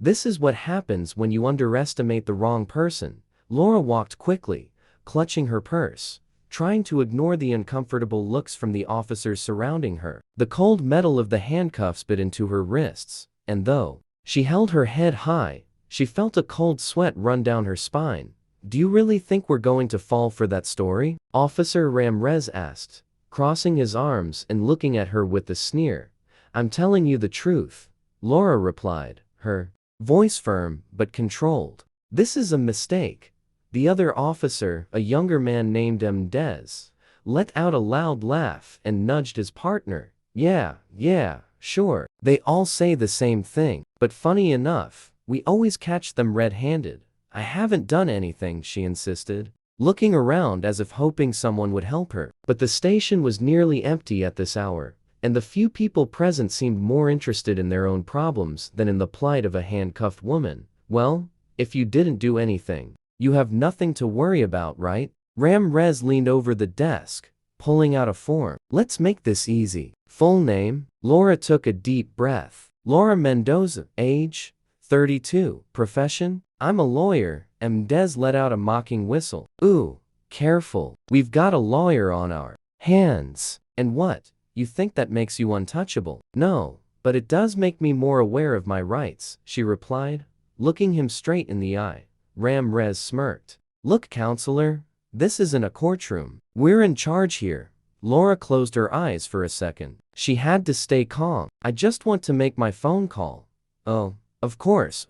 This is what happens when you underestimate the wrong person. Laura walked quickly, clutching her purse, trying to ignore the uncomfortable looks from the officers surrounding her. The cold metal of the handcuffs bit into her wrists, and though she held her head high, she felt a cold sweat run down her spine. "Do you really think we're going to fall for that story?" Officer Ramrez asked, crossing his arms and looking at her with a sneer. "I'm telling you the truth," Laura replied, her voice firm but controlled. "This is a mistake." The other officer, a younger man named Mendoza, let out a loud laugh and nudged his partner. Yeah, sure. They all say the same thing, but funny enough, we always catch them red-handed. "I haven't done anything," she insisted, looking around as if hoping someone would help her. But the station was nearly empty at this hour, and the few people present seemed more interested in their own problems than in the plight of a handcuffed woman. "Well, if you didn't do anything, you have nothing to worry about, right?" Ramrez leaned over the desk, pulling out a form. "Let's make this easy. Full name?" Laura took a deep breath. "Laura Mendoza. Age? 32. Profession? I'm a lawyer." Mendoza let out a mocking whistle. "Ooh, careful. We've got a lawyer on our hands." "And what? You think that makes you untouchable?" "No, but it does make me more aware of my rights," she replied, looking him straight in the eye. Ramrez smirked. "Look, counselor, this isn't a courtroom. We're in charge here." Laura closed her eyes for a second. She had to stay calm. "I just want to make my phone call." "Oh, of course.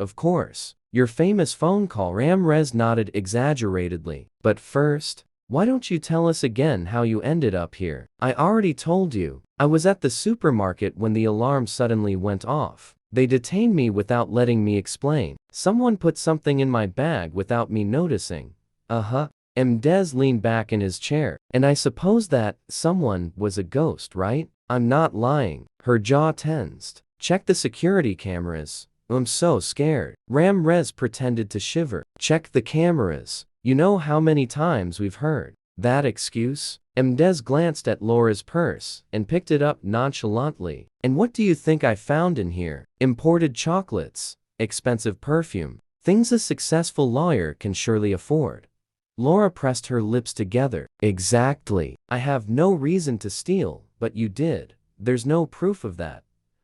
Your famous phone call." Ramrez nodded exaggeratedly. "But first, why don't you tell us again how you ended up here?" "I already told you. I was at the supermarket when the alarm suddenly went off. They detained me without letting me explain. Someone put something in my bag without me noticing." Mendoza leaned back in his chair. "And I suppose that someone was a ghost, right?" "I'm not lying." Her jaw tensed. "Check the security cameras." "I'm so scared." Ramrez pretended to shiver. "Check the cameras. You know how many times we've heard that excuse?" Mendoza glanced at Laura's purse and picked it up nonchalantly. "And what do you think I found in here? Imported chocolates, expensive perfume, things a successful lawyer can surely afford." Laura pressed her lips together. "Exactly. I have no reason to steal, but you did. There's no proof of that."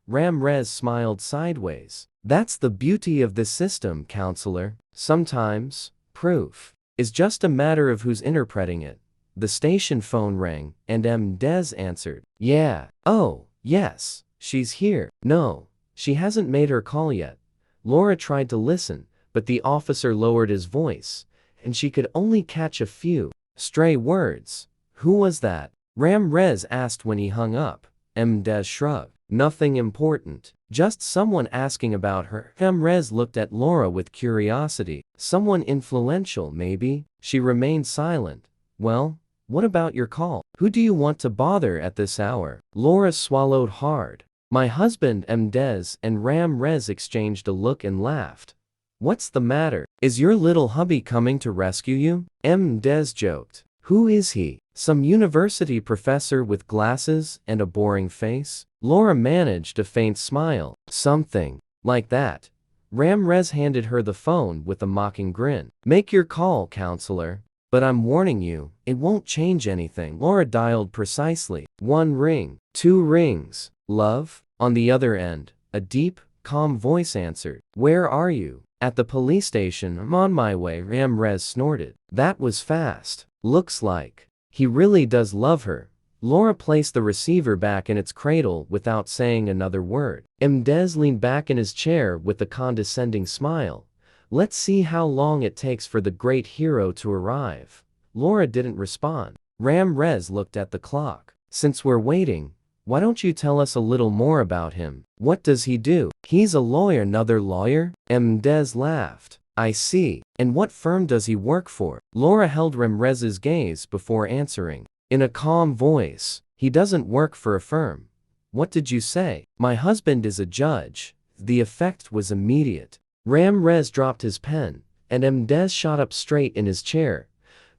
Ramrez smiled sideways. "That's the beauty of this system, counselor. Sometimes, proof is just a matter of who's interpreting it." The station phone rang, and Mendoza answered. "Yeah. Oh, yes, she's here." "No, she hasn't made her call yet." Laura tried to listen, but the officer lowered his voice, and she could only catch a few stray words. "Who was that?" Ramrez asked when he hung up. Mendoza shrugged. "Nothing important. Just someone asking about her." Ramrez looked at Laura with curiosity. "Someone influential, maybe?" She remained silent. "Well, what about your call? Who do you want to bother at this hour?" Laura swallowed hard. "My husband." Mendoza and Ramrez exchanged a look and laughed. "What's the matter? Is your little hubby coming to rescue you?" Mendoza joked. "Who is he? Some university professor with glasses and a boring face?" Laura managed a faint smile. "Something like that." Ramrez handed her the phone with a mocking grin. "Make your call, counselor. But I'm warning you, it won't change anything." Laura dialed precisely. 1 ring, 2 rings. "Love?" On the other end, a deep, calm voice answered. "Where are you?" "At the police station." "I'm on my way." Ramrez snorted. "That was fast. Looks like he really does love her." Laura placed the receiver back in its cradle without saying another word. Mendoza leaned back in his chair with a condescending smile. "Let's see how long it takes for the great hero to arrive." Laura didn't respond. Ramrez looked at the clock. "Since we're waiting, why don't you tell us a little more about him? What does he do?" "He's a lawyer." "Another lawyer?" Mendoza laughed. "I see. And what firm does he work for?" Laura held Ramrez's gaze before answering. In a calm voice, "He doesn't work for a firm." "What did you say?" "My husband is a judge." The effect was immediate. Ramrez dropped his pen, and Mendoza shot up straight in his chair,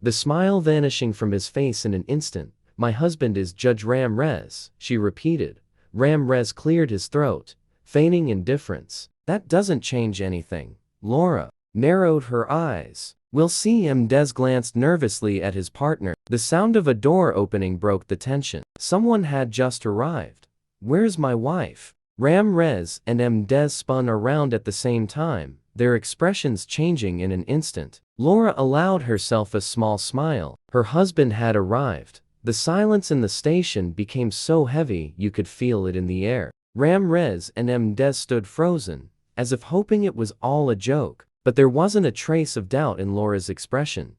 the smile vanishing from his face in an instant. "My husband is Judge Ramrez," she repeated. Ramrez cleared his throat, feigning indifference. That doesn't change anything. Laura narrowed her eyes. We'll see. Mendoza glanced nervously at his partner. The sound of a door opening broke the tension. Someone had just arrived. Where's my wife? Ramrez and Mendoza spun around at the same time, their expressions changing in an instant. Laura allowed herself a small smile. Her husband had arrived. The silence in the station became so heavy you could feel it in the air. Ramrez and Mendoza stood frozen, as if hoping it was all a joke, but there wasn't a trace of doubt in Laura's expression.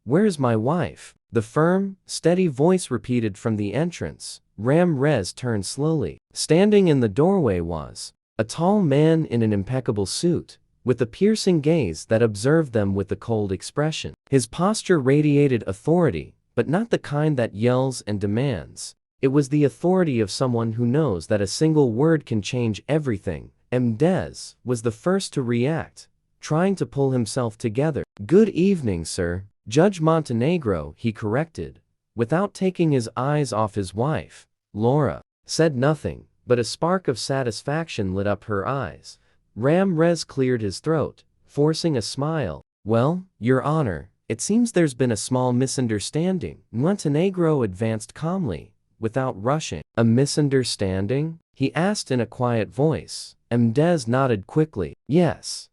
Where's my wife? The firm, steady voice repeated from the entrance. Ramrez turned slowly. Standing in the doorway was a tall man in an impeccable suit, with a piercing gaze that observed them with a cold expression. His posture radiated authority, but not the kind that yells and demands. It was the authority of someone who knows that a single word can change everything. Mendoza was the first to react, trying to pull himself together. Good evening, sir. Judge Montenegro, he corrected, without taking his eyes off his wife. Laura said nothing, but a spark of satisfaction lit up her eyes. Ramrez cleared his throat, forcing a smile. Well, Your Honor, it seems there's been a small misunderstanding. Montenegro advanced calmly, without rushing. A misunderstanding? He asked in a quiet voice. Mendoza nodded quickly. Yes.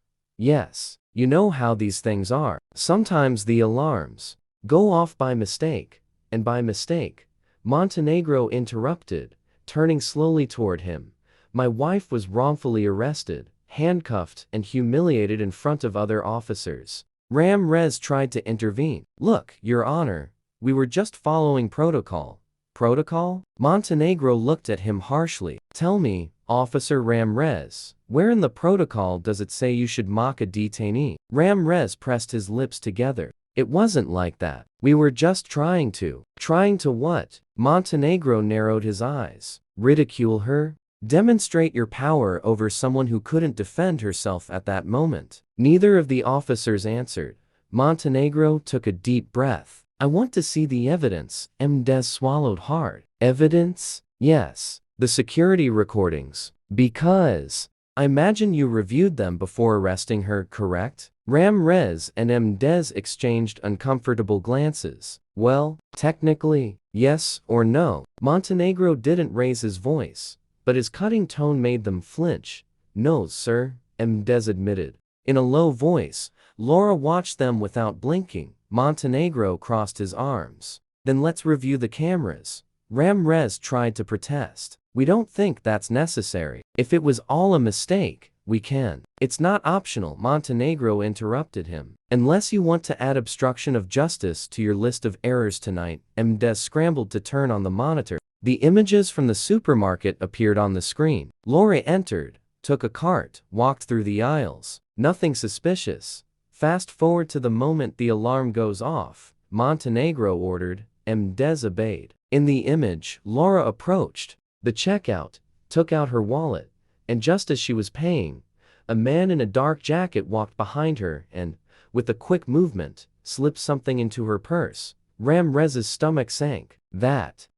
You know how these things are. Sometimes the alarms go off by mistake, and by mistake. Montenegro interrupted, turning slowly toward him. My wife was wrongfully arrested, handcuffed, and humiliated in front of other officers. Ramrez tried to intervene. Look, Your Honor, we were just following protocol. Protocol? Montenegro looked at him harshly. Tell me, Officer Ramrez, where in the protocol does it say you should mock a detainee? Ramrez pressed his lips together. It wasn't like that. We were just trying to. Trying to what? Montenegro narrowed his eyes. Ridicule her? Demonstrate your power over someone who couldn't defend herself at that moment. Neither of the officers answered. Montenegro took a deep breath. I want to see the evidence. Mendoza swallowed hard. Evidence? Yes. The security recordings. Because I imagine you reviewed them before arresting her, correct? Ramrez and Mendoza exchanged uncomfortable glances. Well, technically, yes or no. Montenegro didn't raise his voice, but his cutting tone made them flinch. No, sir, Mendoza admitted. In a low voice, Laura watched them without blinking. Montenegro crossed his arms. Then let's review the cameras. Ramrez tried to protest. We don't think that's necessary. If it was all a mistake, we can. It's not optional, Montenegro interrupted him. Unless you want to add obstruction of justice to your list of errors tonight. Mendoza scrambled to turn on the monitor. The images from the supermarket appeared on the screen. Laura entered, took a cart, walked through the aisles. Nothing suspicious. Fast forward to the moment the alarm goes off. Montenegro ordered. Mendoza obeyed. In the image, Laura approached the checkout, took out her wallet, and just as she was paying, a man in a dark jacket walked behind her and, with a quick movement, slipped something into her purse. Ramrez's stomach sank. That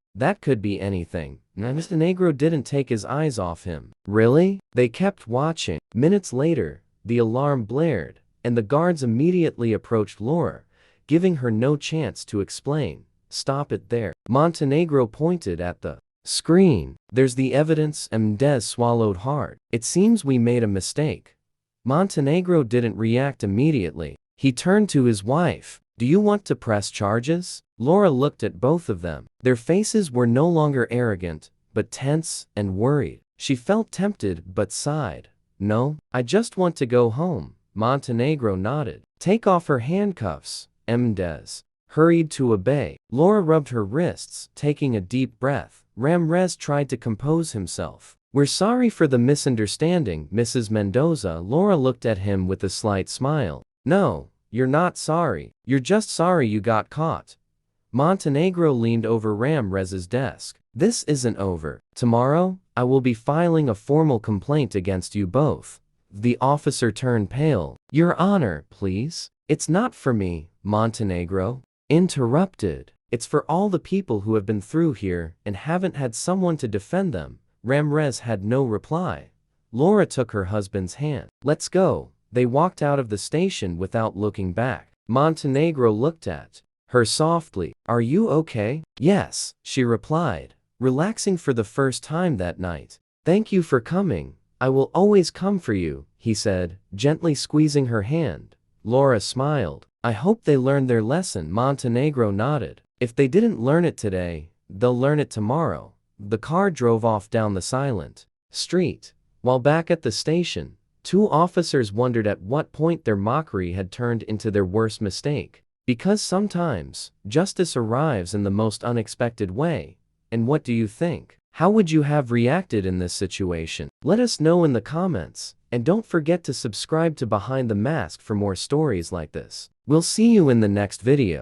could be anything. Montenegro didn't take his eyes off him. Really? They kept watching. Minutes later, the alarm blared, and the guards immediately approached Laura, giving her no chance to explain. Stop it there. Montenegro pointed at the screen. There's the evidence. Mendoza swallowed hard. It seems we made a mistake. Montenegro didn't react immediately. He turned to his wife. Do you want to press charges? Laura looked at both of them. Their faces were no longer arrogant, but tense and worried. She felt tempted but sighed. No, I just want to go home. Montenegro nodded. Take off her handcuffs. Mendoza hurried to obey. Laura rubbed her wrists, taking a deep breath. Ramrez tried to compose himself. We're sorry for the misunderstanding, Mrs. Mendoza. Laura looked at him with a slight smile. No, you're not sorry. You're just sorry you got caught. Montenegro leaned over Ramrez's desk. This isn't over. Tomorrow, I will be filing a formal complaint against you both. The officer turned pale. Your Honor, please. It's not for me, Montenegro interrupted. It's for all the people who have been through here and haven't had someone to defend them. Ramrez had no reply. Laura took her husband's hand. Let's go. They walked out of the station without looking back. Montenegro looked at her softly. Are you okay? Yes, she replied, relaxing for the first time that night. Thank you for coming. I will always come for you, he said, gently squeezing her hand. Laura smiled. I hope they learned their lesson. Montenegro nodded. If they didn't learn it today, they'll learn it tomorrow. The car drove off down the silent street. While back at the station, two officers wondered at what point their mockery had turned into their worst mistake. Because sometimes, justice arrives in the most unexpected way. And what do you think? How would you have reacted in this situation? Let us know in the comments, and don't forget to subscribe to Behind the Mask for more stories like this. We'll see you in the next video.